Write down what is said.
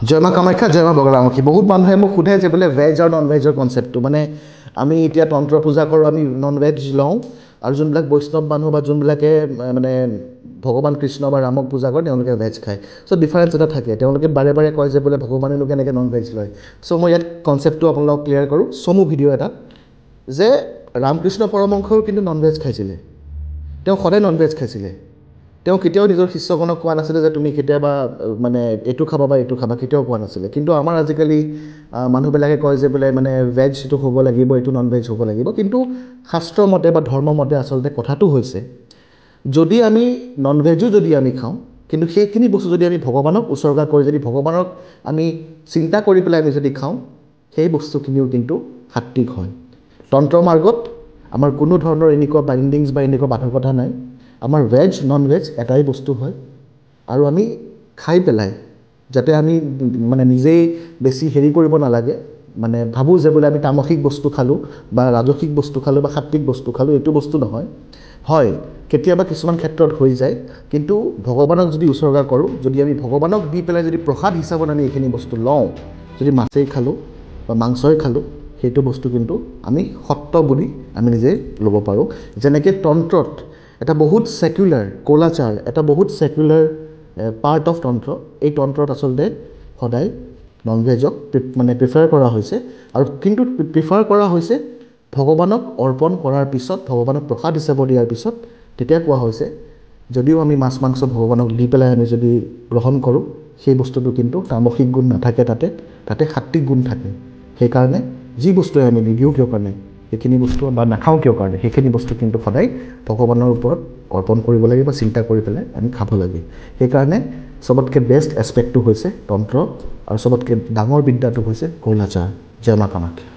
জয় মা কামাখ্যা, জয় মা বগলামুখী। বহুত মানুহে মোক সোধে যে বোলে ভেজ আৰু নন ভেজৰ কনচেপ্টটো, মানে আমি এতিয়া তন্ত্ৰ পূজা কৰোঁ, আমি নন ভেজ লওঁ, আৰু যোনবিলাক বৈষ্ণৱ মানুহ বা যোনবিলাকে মানে ভগৱান কৃষ্ণ বা ৰামক পূজা কৰে তেওঁলোকে ভেজ খায়। চ' ডিফাৰেঞ্চ এটা থাকে, তেওঁলোকে বাৰে বাৰে কয় যে বোলে ভগৱানেনো কেনেকৈ নন ভেজ লয়। চ' মই ইয়াত কনচেপ্টটো আপোনালোকক ক্লিয়াৰ কৰোঁ চমু ভিডিঅ' এটাত, যে ৰামকৃষ্ণ পৰমহংসও কিন্তু নন ভেজ খাইছিলে, তেওঁ সদায় নন ভেজ খাইছিলে। তেওঁ কেতিয়াও নিজৰ শিষ্যগণক কোৱা নাছিলে যে তুমি কেতিয়াবা মানে এইটো খাবা বা এইটো খাবা, কেতিয়াও কোৱা নাছিলে। কিন্তু আমাৰ আজিকালি মানুহবিলাকে কয় যে বোলে মানে ভেজ এইটো হ'ব লাগিব, এইটো নন ভেজ হ'ব লাগিব। কিন্তু শাস্ত্ৰমতে বা ধৰ্মমতে আচলতে কথাটো হৈছে, যদি আমি নন ভেজো যদি আমি খাওঁ, কিন্তু সেইখিনি বস্তু যদি আমি ভগৱানক উচৰ্গা কৰি যদি ভগৱানক আমি চিন্তা কৰি পেলাই আমি যদি খাওঁ, সেই বস্তুখিনিও কিন্তু সাত্বিক হয়। তন্ত্ৰ মাৰ্গত আমাৰ কোনো ধৰণৰ এনেকুৱা বাইণ্ডিংছ বা এনেকুৱা বাধকতা নাই। আমাৰ ভেজ নন ভেজ এটাই বস্তু হয়, আৰু আমি খাই পেলাই যাতে আমি মানে নিজেই বেছি হেৰি কৰিব নালাগে, মানে ভাবোঁ যে বোলে আমি তামসিক বস্তু খালোঁ বা ৰাজসিক বস্তু খালোঁ বা সাত্বিক বস্তু খালোঁ, এইটো বস্তু নহয়। হয়, কেতিয়াবা কিছুমান ক্ষেত্ৰত হৈ যায়, কিন্তু ভগৱানক যদি উচৰ্গা কৰোঁ, যদি আমি ভগৱানক দি পেলাই যদি প্ৰসাদ হিচাপত আমি এইখিনি বস্তু লওঁ, যদি মাছেই খালোঁ বা মাংসই খালোঁ, সেইটো বস্তু কিন্তু আমি সত্য বুলি আমি নিজেই ল'ব পাৰোঁ। যেনেকৈ তন্ত্ৰত এটা বহুত ছেকুলাৰ কলাচাৰ, এটা বহুত ছেকুলাৰ পাৰ্ট অফ তন্ত্ৰ, এই তন্ত্ৰত আচলতে সদায় নন ভেজক মানে প্ৰিফাৰ কৰা হৈছে, আৰু কিন্তু প্ৰিফাৰ কৰা হৈছে ভগৱানক অৰ্পণ কৰাৰ পিছত, ভগৱানক প্ৰসাদ হিচাপত দিয়াৰ পিছত। তেতিয়া কোৱা হৈছে যদিও আমি মাছ মাংস ভগৱানক দি পেলাই আমি যদি গ্ৰহণ কৰোঁ, সেই বস্তুটো কিন্তু তামসিক গুণ নাথাকে, তাতে সাত্বিক গুণ থাকে। সেইকাৰণে যি বস্তুৱে আমি নিদিওঁ কিয় কাৰণে, সেইখিনি বস্তু বা নাখাওঁ কিয় কাৰণে, সেইখিনি বস্তু কিন্তু সদায় ভগৱানৰ ওপৰত অৰ্পণ কৰিব লাগে বা চিন্তা কৰি পেলাই আমি খাব লাগে। সেইকাৰণে চবতকৈ বেষ্ট এছপেক্টটো হৈছে তন্ত্ৰ, আৰু চবতকৈ ডাঙৰ বিদ্যাটো হৈছে কলাচাৰ। জয় মা কামাখ্যা।